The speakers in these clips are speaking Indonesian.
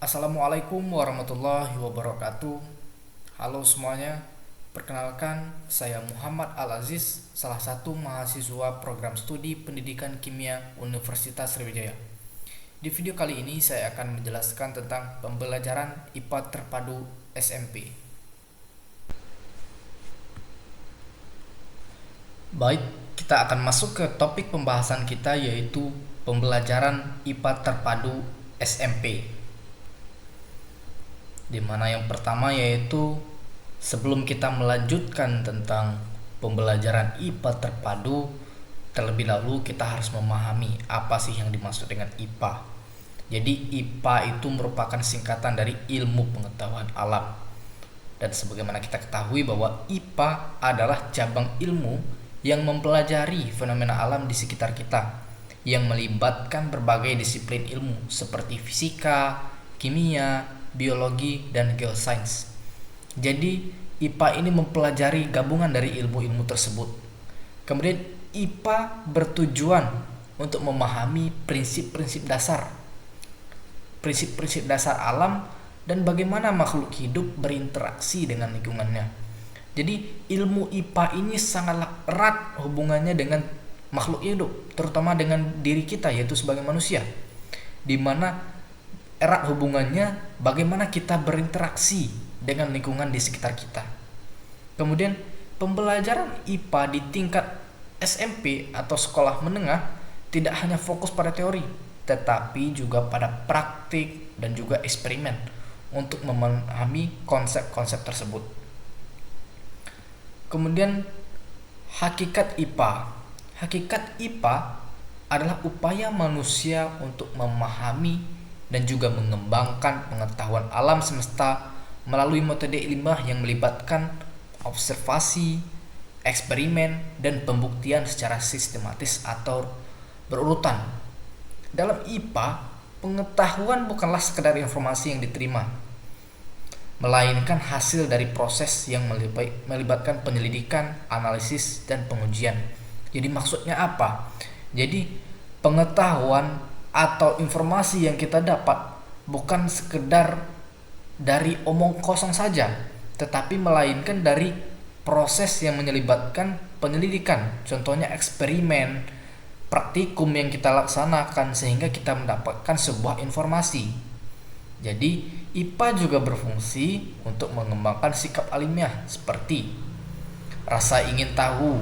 Assalamualaikum warahmatullahi wabarakatuh. Halo semuanya, perkenalkan saya Muhammad Al-Aziz, salah satu mahasiswa program studi pendidikan kimia Universitas Sriwijaya. Di video kali ini saya akan menjelaskan tentang pembelajaran IPA terpadu SMP. Baik, kita akan masuk ke topik pembahasan kita, yaitu pembelajaran IPA terpadu SMP. Dimana yang pertama yaitu sebelum kita melanjutkan tentang pembelajaran IPA terpadu, terlebih dahulu kita harus memahami apa sih yang dimaksud dengan IPA. Jadi IPA itu merupakan singkatan dari ilmu pengetahuan alam. Dan sebagaimana kita ketahui bahwa IPA adalah cabang ilmu yang mempelajari fenomena alam di sekitar kita, yang melibatkan berbagai disiplin ilmu seperti fisika, kimia, biologi, dan geosains. Jadi IPA ini mempelajari gabungan dari ilmu-ilmu tersebut. Kemudian IPA bertujuan untuk memahami prinsip-prinsip dasar alam dan bagaimana makhluk hidup berinteraksi dengan lingkungannya. Jadi ilmu IPA ini sangat erat hubungannya dengan makhluk hidup, terutama dengan diri kita yaitu sebagai manusia, di mana erat hubungannya bagaimana kita berinteraksi dengan lingkungan di sekitar kita. Kemudian pembelajaran IPA di tingkat SMP atau sekolah menengah tidak hanya fokus pada teori, tetapi juga pada praktik dan juga eksperimen untuk memahami konsep-konsep tersebut. Kemudian hakikat IPA. Hakikat IPA adalah upaya manusia untuk memahami dan juga mengembangkan pengetahuan alam semesta melalui metode ilmiah yang melibatkan observasi, eksperimen, dan pembuktian secara sistematis atau berurutan. Dalam IPA, pengetahuan bukanlah sekedar informasi yang diterima, melainkan hasil dari proses yang melibatkan penyelidikan, analisis, dan pengujian. Jadi maksudnya apa? Jadi pengetahuan atau informasi yang kita dapat bukan sekedar dari omong kosong saja, tetapi melainkan dari proses yang menyelibatkan penyelidikan, contohnya eksperimen, praktikum yang kita laksanakan sehingga kita mendapatkan sebuah informasi. Jadi IPA juga berfungsi untuk mengembangkan sikap alamiah seperti rasa ingin tahu,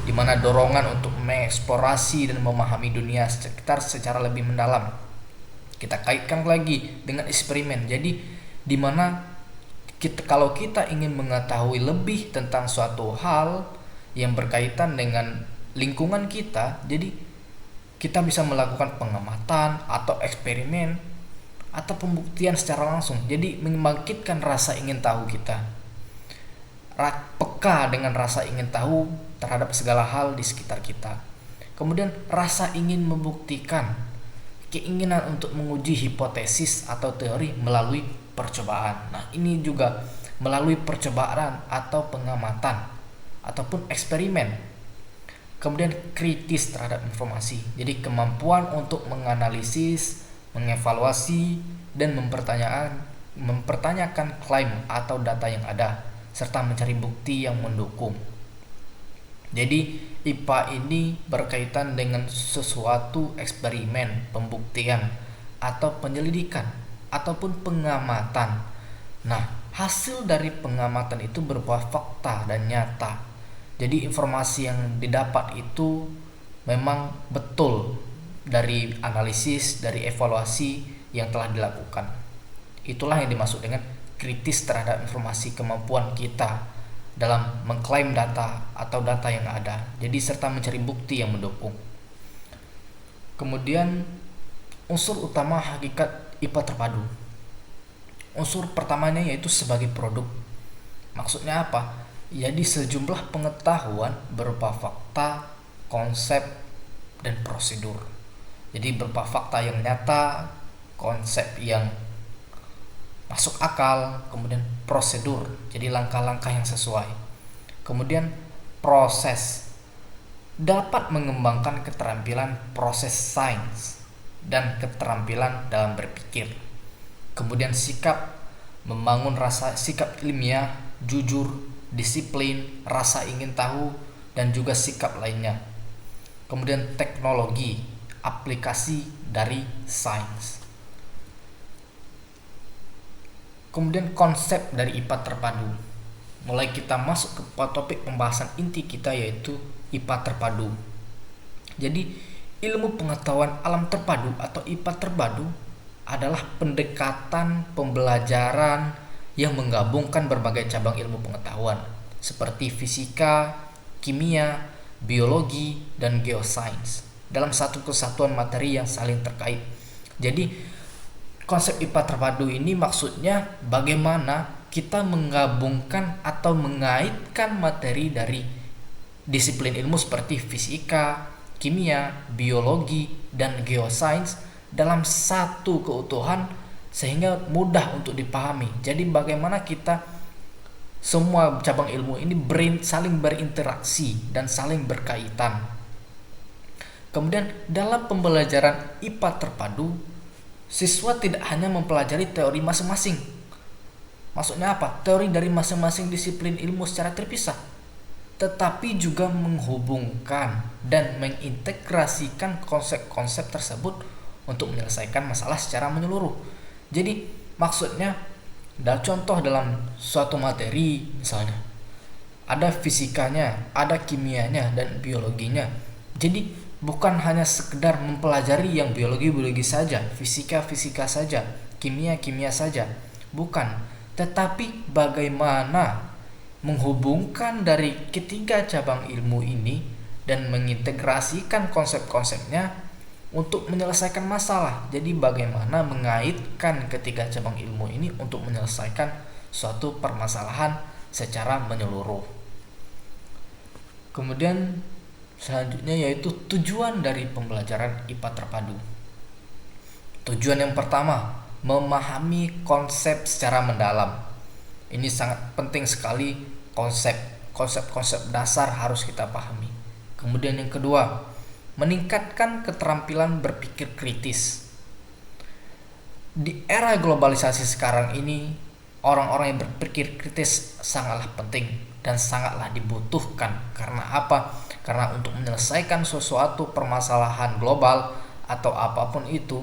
di mana dorongan untuk mengeksplorasi dan memahami dunia sekitar secara lebih mendalam. Kita kaitkan lagi dengan eksperimen. Jadi di mana kalau kita ingin mengetahui lebih tentang suatu hal yang berkaitan dengan lingkungan kita, jadi kita bisa melakukan pengamatan atau eksperimen atau pembuktian secara langsung. Jadi membangkitkan rasa ingin tahu kita. Peka dengan rasa ingin tahu terhadap segala hal di sekitar kita. Kemudian rasa ingin membuktikan, keinginan untuk menguji hipotesis atau teori melalui percobaan. Nah, ini juga melalui percobaan atau pengamatan ataupun eksperimen. Kemudian kritis terhadap informasi. Jadi kemampuan untuk menganalisis, mengevaluasi, dan mempertanyakan klaim atau data yang ada, serta mencari bukti yang mendukung. Jadi IPA ini berkaitan dengan sesuatu eksperimen, pembuktian, atau penyelidikan, ataupun pengamatan. Nah, hasil dari pengamatan itu berupa fakta dan nyata. Jadi informasi yang didapat itu memang betul dari analisis, dari evaluasi yang telah dilakukan. Itulah yang dimaksud dengan kritis terhadap informasi, kemampuan kita dalam mengklaim data atau data yang ada. Jadi serta mencari bukti yang mendukung. Kemudian unsur utama hakikat IPA terpadu. Unsur pertamanya yaitu sebagai produk. Maksudnya apa? Jadi sejumlah pengetahuan berupa fakta, konsep, dan prosedur. Jadi berupa fakta yang nyata, konsep yang masuk akal, kemudian prosedur, jadi langkah-langkah yang sesuai. Kemudian proses, dapat mengembangkan keterampilan proses sains dan keterampilan dalam berpikir. Kemudian sikap membangun rasa sikap ilmiah, jujur, disiplin, rasa ingin tahu, dan juga sikap lainnya. Kemudian teknologi, aplikasi dari sains. Kemudian konsep dari IPA terpadu. Mulai kita masuk ke topik pembahasan inti kita, yaitu IPA terpadu. Jadi ilmu pengetahuan alam terpadu atau IPA terpadu adalah pendekatan pembelajaran yang menggabungkan berbagai cabang ilmu pengetahuan seperti fisika, kimia, biologi, dan geosains dalam satu kesatuan materi yang saling terkait. Jadi konsep IPA terpadu ini maksudnya bagaimana kita menggabungkan atau mengaitkan materi dari disiplin ilmu seperti fisika, kimia, biologi, dan geosains dalam satu keutuhan sehingga mudah untuk dipahami. Jadi bagaimana kita semua cabang ilmu ini saling berinteraksi dan saling berkaitan. Kemudian dalam pembelajaran IPA terpadu, siswa tidak hanya mempelajari teori masing-masing. Maksudnya apa? Teori dari masing-masing disiplin ilmu secara terpisah, tetapi juga menghubungkan dan mengintegrasikan konsep-konsep tersebut untuk menyelesaikan masalah secara menyeluruh. Jadi maksudnya, contoh dalam suatu materi misalnya ada fisikanya, ada kimianya, dan biologinya. Jadi bukan hanya sekedar mempelajari yang biologi saja, fisika saja, kimia saja, bukan. Tetapi bagaimana menghubungkan dari ketiga cabang ilmu ini dan mengintegrasikan konsep-konsepnya untuk menyelesaikan masalah. Jadi bagaimana mengaitkan ketiga cabang ilmu ini untuk menyelesaikan suatu permasalahan secara menyeluruh. Kemudian selanjutnya yaitu tujuan dari pembelajaran IPA terpadu. Tujuan yang pertama, memahami konsep secara mendalam. Ini sangat penting sekali, konsep-konsep dasar harus kita pahami. Kemudian yang kedua, meningkatkan keterampilan berpikir kritis. Di era globalisasi sekarang ini, orang-orang yang berpikir kritis sangatlah penting dan sangatlah dibutuhkan. Karena apa? Karena untuk menyelesaikan sesuatu permasalahan global atau apapun itu,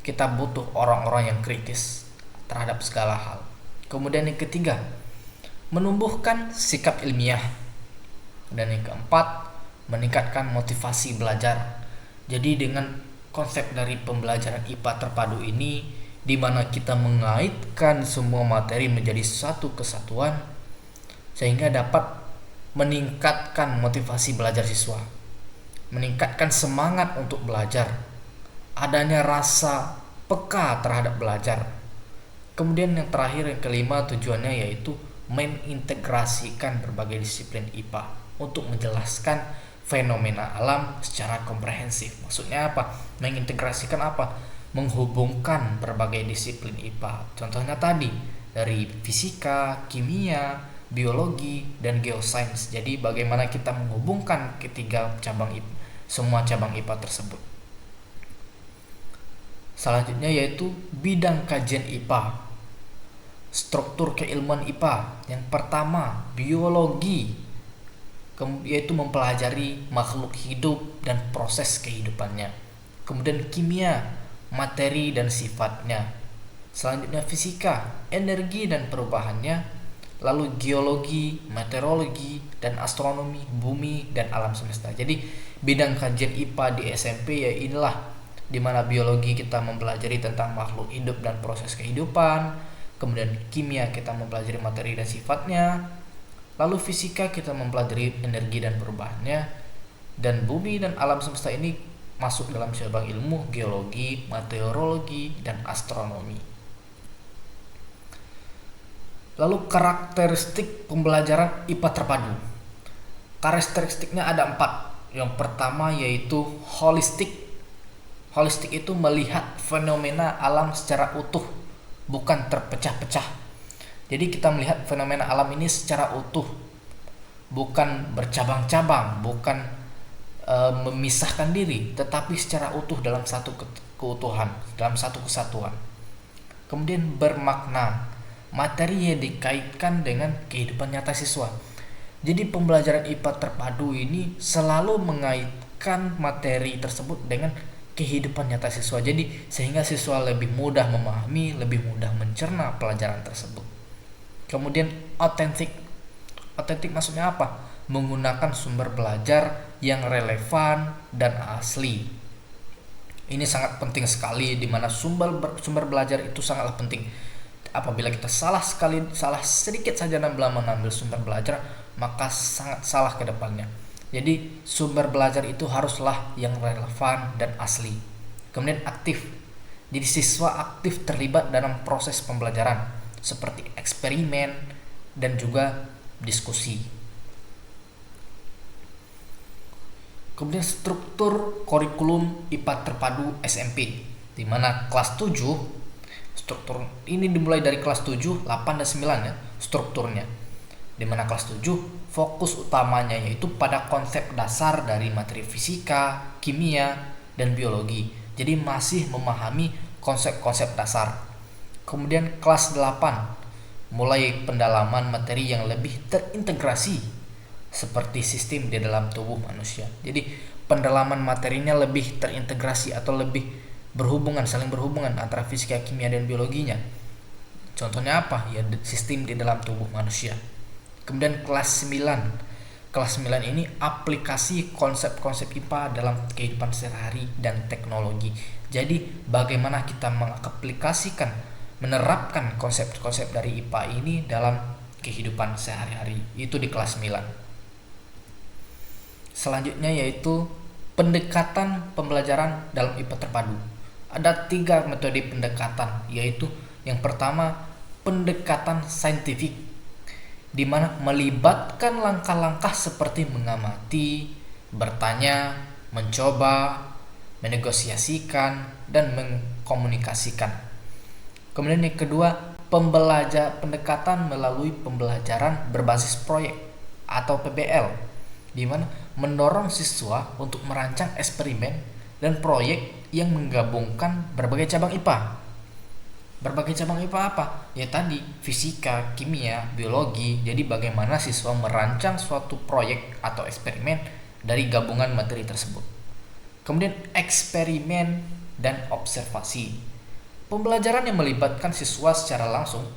kita butuh orang-orang yang kritis terhadap segala hal. Kemudian yang ketiga, menumbuhkan sikap ilmiah. Dan yang keempat, meningkatkan motivasi belajar. Jadi dengan konsep dari pembelajaran IPA terpadu ini, di mana kita mengaitkan semua materi menjadi satu kesatuan, sehingga dapat meningkatkan motivasi belajar siswa, meningkatkan semangat untuk belajar, adanya rasa peka terhadap belajar. Kemudian yang terakhir, yang kelima, tujuannya yaitu mengintegrasikan berbagai disiplin IPA untuk menjelaskan fenomena alam secara komprehensif. Maksudnya apa? Mengintegrasikan apa? Menghubungkan berbagai disiplin IPA. Contohnya tadi dari fisika, kimia, biologi, dan geosains. Jadi bagaimana kita menghubungkan ketiga cabang IPA, semua cabang IPA tersebut. Selanjutnya yaitu bidang kajian IPA. Struktur keilmuan IPA. Yang pertama, biologi, yaitu mempelajari makhluk hidup dan proses kehidupannya. Kemudian kimia, materi dan sifatnya. Selanjutnya fisika, energi dan perubahannya. Lalu geologi, meteorologi, dan astronomi, bumi dan alam semesta. Jadi bidang kajian IPA di SMP ya inilah, dimana biologi kita mempelajari tentang makhluk hidup dan proses kehidupan. Kemudian kimia kita mempelajari materi dan sifatnya. Lalu fisika kita mempelajari energi dan perubahannya. Dan bumi dan alam semesta ini masuk dalam cabang ilmu geologi, meteorologi, dan astronomi. Lalu karakteristik pembelajaran IPA terpadu. Karakteristiknya ada 4. Yang pertama yaitu holistik. Holistik itu melihat fenomena alam secara utuh, bukan terpecah-pecah. Jadi kita melihat fenomena alam ini secara utuh, bukan bercabang-cabang, bukan memisahkan diri, tetapi secara utuh dalam satu keutuhan, dalam satu kesatuan. Kemudian bermakna, materi yang dikaitkan dengan kehidupan nyata siswa. Jadi pembelajaran IPA terpadu ini selalu mengaitkan materi tersebut dengan kehidupan nyata siswa. Jadi sehingga siswa lebih mudah memahami, lebih mudah mencerna pelajaran tersebut. Kemudian otentik. Otentik maksudnya apa? Menggunakan sumber belajar yang relevan dan asli. Ini sangat penting sekali, di mana sumber belajar itu sangatlah penting. Apabila kita salah sedikit saja dalam mengambil sumber belajar, maka sangat salah ke depannya. Jadi sumber belajar itu haruslah yang relevan dan asli. Kemudian aktif. Jadi siswa aktif terlibat dalam proses pembelajaran seperti eksperimen dan juga diskusi. Kemudian struktur kurikulum IPA terpadu SMP, di mana kelas 7 struktur ini dimulai dari kelas 7, 8 dan 9 ya strukturnya. Di mana kelas 7 fokus utamanya yaitu pada konsep dasar dari materi fisika, kimia, dan biologi. Jadi masih memahami konsep-konsep dasar. Kemudian kelas 8 mulai pendalaman materi yang lebih terintegrasi seperti sistem di dalam tubuh manusia. Jadi pendalaman materinya lebih terintegrasi atau lebih saling berhubungan antara fisika, kimia, dan biologinya. Contohnya apa? Ya sistem di dalam tubuh manusia. Kemudian kelas 9. Kelas 9 ini aplikasi konsep-konsep IPA dalam kehidupan sehari-hari dan teknologi. Jadi bagaimana kita menerapkan konsep-konsep dari IPA ini dalam kehidupan sehari-hari. Itu di kelas 9. Selanjutnya yaitu pendekatan pembelajaran dalam IPA terpadu. Ada 3 metode pendekatan, yaitu yang pertama pendekatan saintifik, di mana melibatkan langkah-langkah seperti mengamati, bertanya, mencoba, menegosiasikan, dan mengkomunikasikan. Kemudian yang kedua, pendekatan melalui pembelajaran berbasis proyek atau PBL, di mana mendorong siswa untuk merancang eksperimen dan proyek yang menggabungkan berbagai cabang IPA. Berbagai cabang IPA apa? Ya tadi, fisika, kimia, biologi. Jadi bagaimana siswa merancang suatu proyek atau eksperimen dari gabungan materi tersebut. Kemudian eksperimen dan observasi. Pembelajaran yang melibatkan siswa secara langsung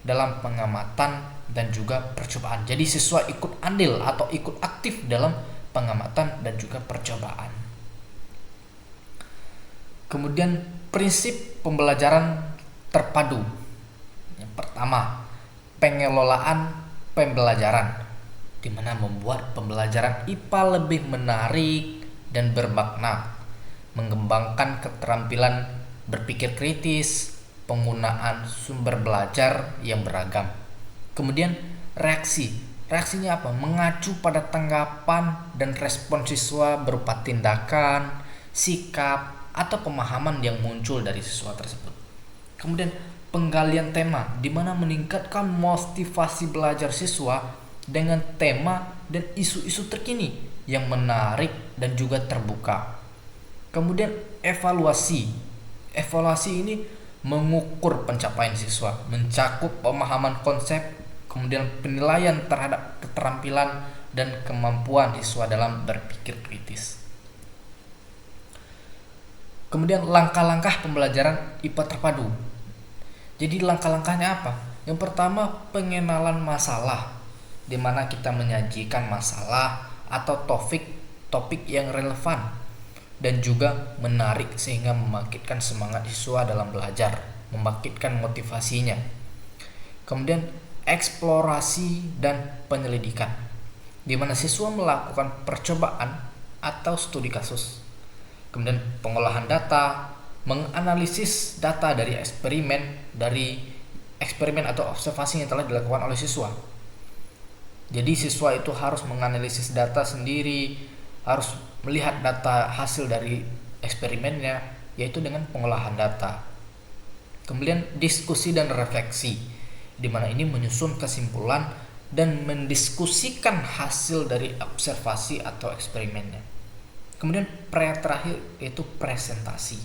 dalam pengamatan dan juga percobaan. Jadi siswa ikut andil atau ikut aktif dalam pengamatan dan juga percobaan. Kemudian prinsip pembelajaran terpadu. Yang pertama, pengelolaan pembelajaran, di mana membuat pembelajaran IPA lebih menarik dan bermakna, mengembangkan keterampilan berpikir kritis, penggunaan sumber belajar yang beragam. Kemudian reaksinya apa? Mengacu pada tanggapan dan respon siswa berupa tindakan, sikap, atau pemahaman yang muncul dari siswa tersebut. Kemudian penggalian tema, di mana meningkatkan motivasi belajar siswa dengan tema dan isu-isu terkini yang menarik dan juga terbuka. Kemudian evaluasi ini mengukur pencapaian siswa, mencakup pemahaman konsep, kemudian penilaian terhadap keterampilan dan kemampuan siswa dalam berpikir kritis. Kemudian langkah-langkah pembelajaran IPA terpadu. Jadi langkah-langkahnya apa? Yang pertama, pengenalan masalah, di mana kita menyajikan masalah atau topik yang relevan dan juga menarik sehingga membangkitkan semangat siswa dalam belajar, membangkitkan motivasinya. Kemudian eksplorasi dan penyelidikan, di mana siswa melakukan percobaan atau studi kasus. Kemudian pengolahan data, menganalisis data dari eksperimen atau observasi yang telah dilakukan oleh siswa. Jadi siswa itu harus menganalisis data sendiri, harus melihat data hasil dari eksperimennya, yaitu dengan pengolahan data. Kemudian diskusi dan refleksi, di mana ini menyusun kesimpulan dan mendiskusikan hasil dari observasi atau eksperimennya. Kemudian terakhir yaitu presentasi.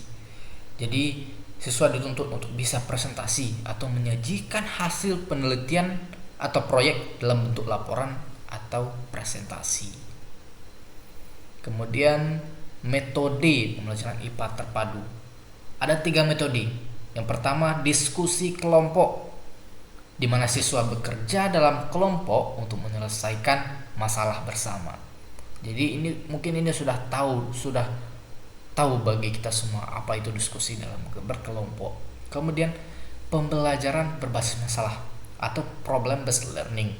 Jadi siswa dituntut untuk bisa presentasi atau menyajikan hasil penelitian atau proyek dalam bentuk laporan atau presentasi. Kemudian metode pembelajaran IPA terpadu. Ada 3 metode. Yang pertama, diskusi kelompok, di mana siswa bekerja dalam kelompok untuk menyelesaikan masalah bersama. Jadi mungkin ini sudah tahu bagi kita semua apa itu diskusi dalam berkelompok. Kemudian pembelajaran berbasis masalah atau problem based learning,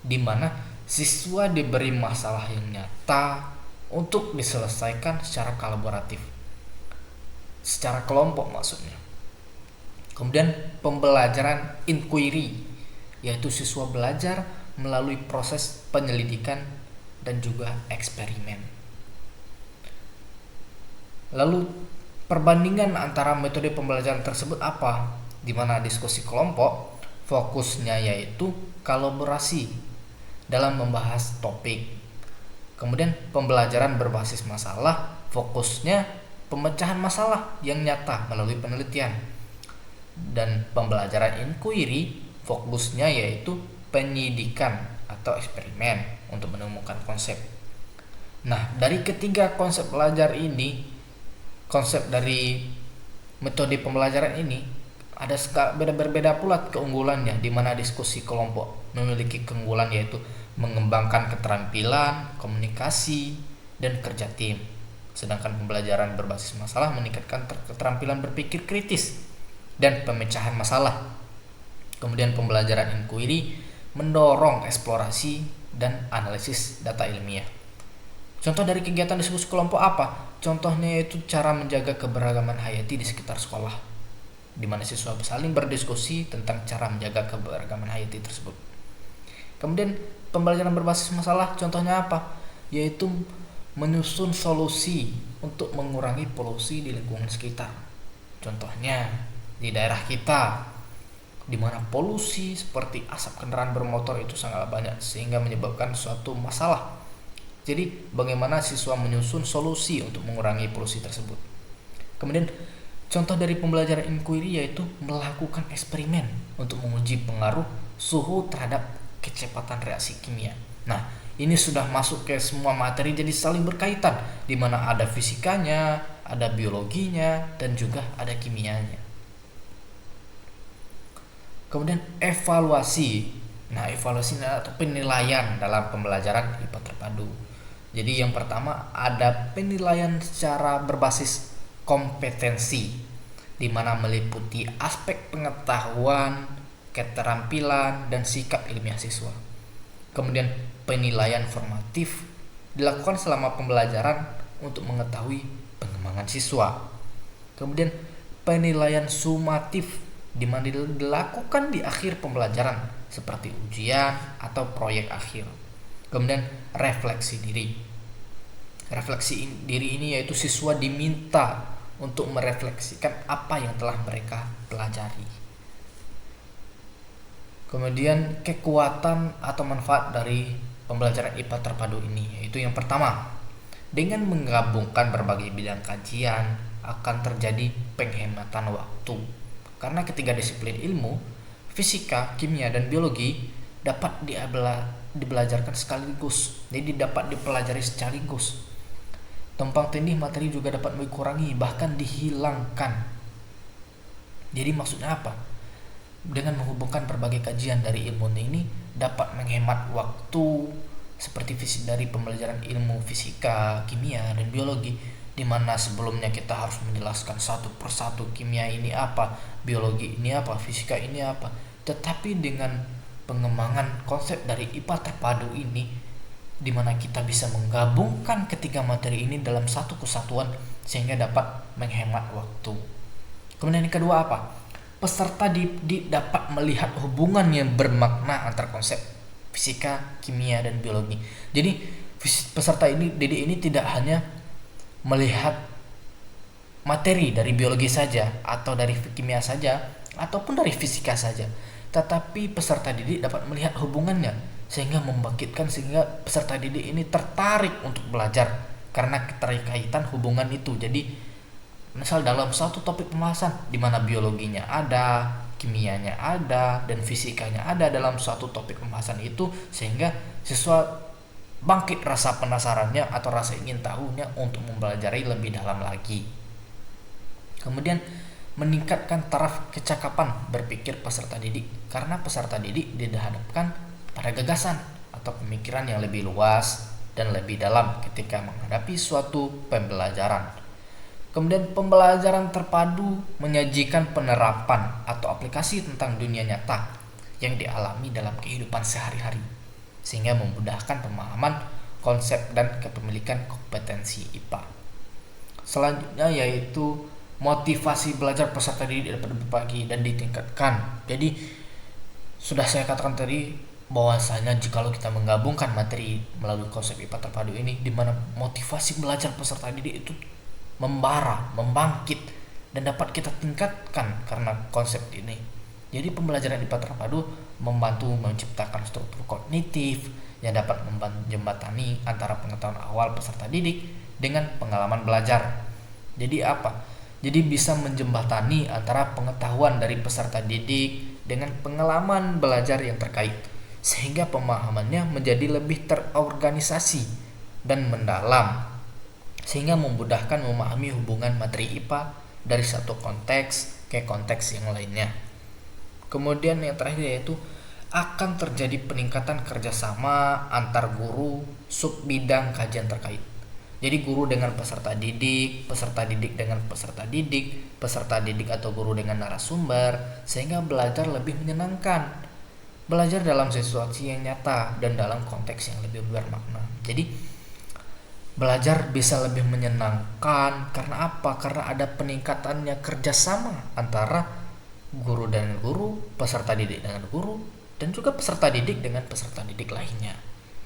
di mana siswa diberi masalah yang nyata untuk diselesaikan secara kolaboratif, secara kelompok maksudnya. Kemudian pembelajaran inquiry, yaitu siswa belajar melalui proses penyelidikan dan juga eksperimen. Lalu perbandingan antara metode pembelajaran tersebut apa? Di mana diskusi kelompok fokusnya yaitu kolaborasi dalam membahas topik. Kemudian pembelajaran berbasis masalah fokusnya pemecahan masalah yang nyata melalui penelitian. Dan pembelajaran inquiry fokusnya yaitu penyidikan atau eksperimen untuk menemukan konsep. Nah, dari ketiga konsep dari metode pembelajaran ini ada berbeda pula keunggulannya, di mana diskusi kelompok memiliki keunggulan yaitu mengembangkan keterampilan, komunikasi, dan kerja tim. Sedangkan pembelajaran berbasis masalah meningkatkan keterampilan berpikir kritis dan pemecahan masalah. Kemudian pembelajaran inquiry mendorong eksplorasi dan analisis data ilmiah. Contoh dari kegiatan diskusi kelompok apa? Contohnya yaitu cara menjaga keberagaman hayati di sekitar sekolah, di mana siswa saling berdiskusi tentang cara menjaga keberagaman hayati tersebut. Kemudian pembelajaran berbasis masalah contohnya apa? Yaitu menyusun solusi untuk mengurangi polusi di lingkungan sekitar. Contohnya di daerah kita, di mana polusi seperti asap kendaraan bermotor itu sangat banyak sehingga menyebabkan suatu masalah. Jadi bagaimana siswa menyusun solusi untuk mengurangi polusi tersebut. Kemudian contoh dari pembelajaran inquiry yaitu melakukan eksperimen untuk menguji pengaruh suhu terhadap kecepatan reaksi kimia. Nah, ini sudah masuk ke semua materi, jadi saling berkaitan, di mana ada fisikanya, ada biologinya, dan juga ada kimianya. Kemudian evaluasi. Nah, evaluasi atau penilaian dalam pembelajaran IPA terpadu. Jadi yang pertama ada penilaian secara berbasis kompetensi, di mana meliputi aspek pengetahuan, keterampilan, dan sikap ilmiah siswa. Kemudian penilaian formatif dilakukan selama pembelajaran untuk mengetahui pengembangan siswa. Kemudian penilaian sumatif di mana dilakukan di akhir pembelajaran seperti ujian atau proyek akhir. Kemudian refleksi diri. Refleksi diri ini yaitu siswa diminta untuk merefleksikan apa yang telah mereka pelajari. Kemudian kekuatan atau manfaat dari pembelajaran IPA terpadu ini yaitu yang pertama, dengan menggabungkan berbagai bidang kajian akan terjadi penghematan waktu. Karena ketiga disiplin ilmu, fisika, kimia, dan biologi dapat dibelajarkan sekaligus. Jadi dapat dipelajari sekaligus. Tumpang tindih materi juga dapat dikurangi, bahkan dihilangkan. Jadi maksudnya apa? Dengan menghubungkan berbagai kajian dari ilmu ini dapat menghemat waktu seperti dari pembelajaran ilmu fisika, kimia, dan biologi, di mana sebelumnya kita harus menjelaskan satu persatu kimia ini apa, biologi ini apa, fisika ini apa. Tetapi dengan pengembangan konsep dari IPA terpadu ini, di mana kita bisa menggabungkan ketiga materi ini dalam satu kesatuan sehingga dapat menghemat waktu. Kemudian yang kedua apa? Peserta dapat melihat hubungan yang bermakna antar konsep fisika, kimia, dan biologi. Jadi peserta didik ini tidak hanya melihat materi dari biologi saja atau dari kimia saja ataupun dari fisika saja, tetapi peserta didik dapat melihat hubungannya sehingga peserta didik ini tertarik untuk belajar karena keterkaitan hubungan itu. Jadi Misal dalam satu topik pembahasan di mana biologinya ada, kimianya ada, dan fisikanya ada dalam suatu topik pembahasan itu, sehingga siswa bangkit rasa penasarannya atau rasa ingin tahunya untuk mempelajari lebih dalam lagi. Kemudian meningkatkan taraf kecakapan berpikir peserta didik, karena peserta didik dihadapkan pada gagasan atau pemikiran yang lebih luas dan lebih dalam ketika menghadapi suatu pembelajaran. Kemudian pembelajaran terpadu menyajikan penerapan atau aplikasi tentang dunia nyata yang dialami dalam kehidupan sehari-hari, sehingga memudahkan pemahaman konsep dan kepemilikan kompetensi IPA. Selanjutnya yaitu motivasi belajar peserta didik dapat berbagi dan ditingkatkan. Jadi sudah saya katakan tadi bahwasanya jikalau kita menggabungkan materi melalui konsep IPA terpadu ini, di mana motivasi belajar peserta didik itu membara, membangkit, dan dapat kita tingkatkan karena konsep ini. Jadi pembelajaran IPA terpadu membantu menciptakan struktur kognitif yang dapat menjembatani antara pengetahuan awal peserta didik dengan pengalaman belajar. Jadi apa? Jadi bisa menjembatani antara pengetahuan dari peserta didik dengan pengalaman belajar yang terkait, sehingga pemahamannya menjadi lebih terorganisasi dan mendalam, sehingga memudahkan memahami hubungan materi IPA dari satu konteks ke konteks yang lainnya. Kemudian yang terakhir yaitu akan terjadi peningkatan kerjasama antar guru sub bidang kajian terkait. Jadi guru dengan peserta didik dengan peserta didik atau guru dengan narasumber, sehingga belajar lebih menyenangkan, belajar dalam situasi yang nyata dan dalam konteks yang lebih bermakna. Jadi belajar bisa lebih menyenangkan karena apa? Karena ada peningkatannya kerjasama antara guru dengan guru, peserta didik dengan guru, dan juga peserta didik dengan peserta didik lainnya,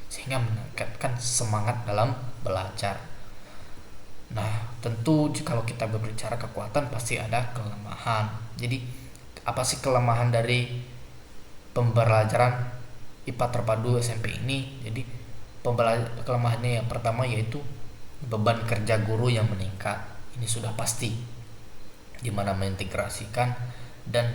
sehingga meningkatkan semangat dalam belajar. Nah, tentu jikalau kita berbicara kekuatan pasti ada kelemahan. Jadi apa sih kelemahan dari pembelajaran IPA terpadu SMP ini? Jadi kelemahannya yang pertama yaitu beban kerja guru yang meningkat. Ini sudah pasti, di mana mengintegrasikan dan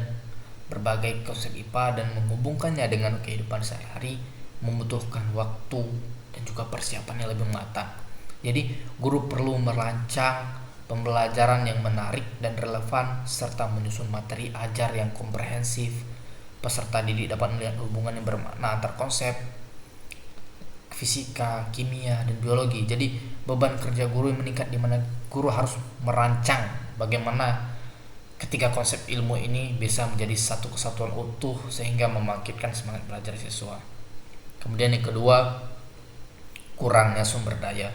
berbagai konsep IPA dan menghubungkannya dengan kehidupan sehari membutuhkan waktu dan juga persiapan yang lebih matang. Jadi guru perlu merancang pembelajaran yang menarik dan relevan serta menyusun materi ajar yang komprehensif. Peserta didik dapat melihat hubungan yang bermakna antar konsep fisika, kimia, dan biologi. Jadi beban kerja guru yang meningkat, di mana guru harus merancang bagaimana ketiga konsep ilmu ini bisa menjadi satu kesatuan utuh sehingga membangkitkan semangat belajar siswa. Kemudian yang kedua, kurangnya sumber daya.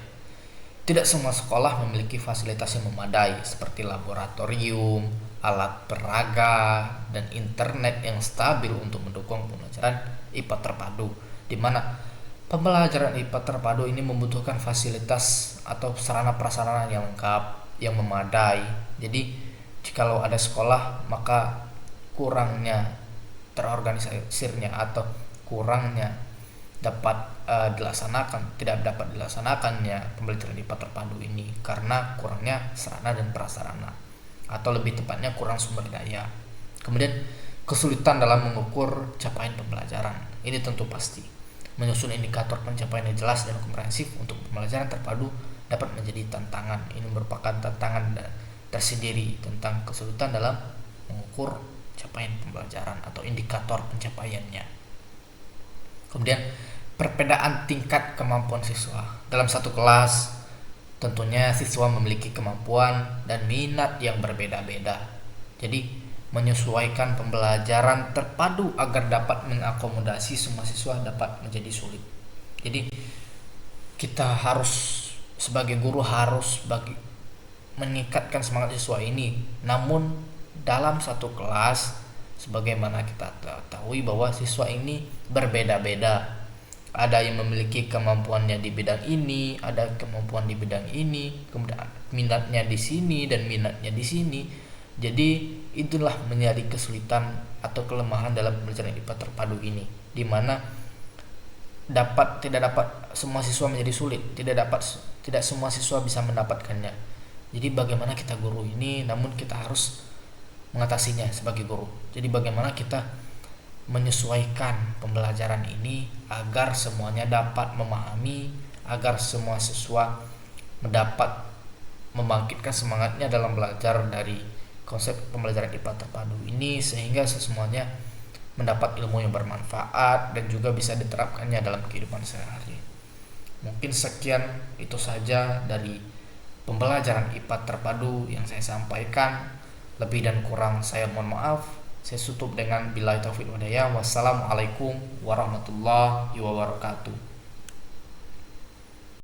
Tidak semua sekolah memiliki fasilitas yang memadai seperti laboratorium, alat peraga, dan internet yang stabil untuk mendukung pembelajaran IPA terpadu, di mana pembelajaran IPA terpadu ini membutuhkan fasilitas atau sarana prasarana yang lengkap, yang memadai. Jadi jikalau ada sekolah, maka kurangnya terorganisirnya atau kurangnya tidak dapat dilaksanakannya pembelajaran IPA terpadu ini karena kurangnya sarana dan prasarana, atau lebih tepatnya kurang sumber daya. Kemudian kesulitan dalam mengukur capaian pembelajaran. Ini tentu pasti. Menyusun indikator pencapaian yang jelas dan komprehensif untuk pembelajaran terpadu dapat menjadi tantangan. Ini merupakan tantangan tersendiri tentang kesulitan dalam mengukur capaian pembelajaran atau indikator pencapaiannya. Kemudian perbedaan tingkat kemampuan siswa. Dalam satu kelas, tentunya siswa memiliki kemampuan dan minat yang berbeda-beda. Jadi menyesuaikan pembelajaran terpadu agar dapat mengakomodasi semua siswa dapat menjadi sulit. Jadi kita harus sebagai guru harus meningkatkan semangat siswa ini. Namun dalam satu kelas, sebagaimana kita ketahui bahwa siswa ini berbeda-beda. Ada yang memiliki kemampuannya di bidang ini, ada kemampuan di bidang ini, kemudian minatnya di sini dan minatnya di sini. Jadi itulah menjadi kesulitan atau kelemahan dalam pembelajaran IPA terpadu ini, di mana tidak dapat semua siswa menjadi sulit, tidak semua siswa bisa mendapatkannya. Jadi bagaimana kita guru ini, namun kita harus mengatasinya sebagai guru. Jadi bagaimana kita menyesuaikan pembelajaran ini agar semuanya dapat memahami, agar semua siswa mendapat membangkitkan semangatnya dalam belajar dari konsep pembelajaran IPA terpadu ini, sehingga semuanya mendapat ilmu yang bermanfaat dan juga bisa diterapkannya dalam kehidupan sehari-hari. Mungkin sekian itu saja dari pembelajaran IPA terpadu yang saya sampaikan. Lebih dan kurang saya mohon maaf. Saya tutup dengan billahi taufiq wal hidayah. Wassalamualaikum warahmatullahi wabarakatuh.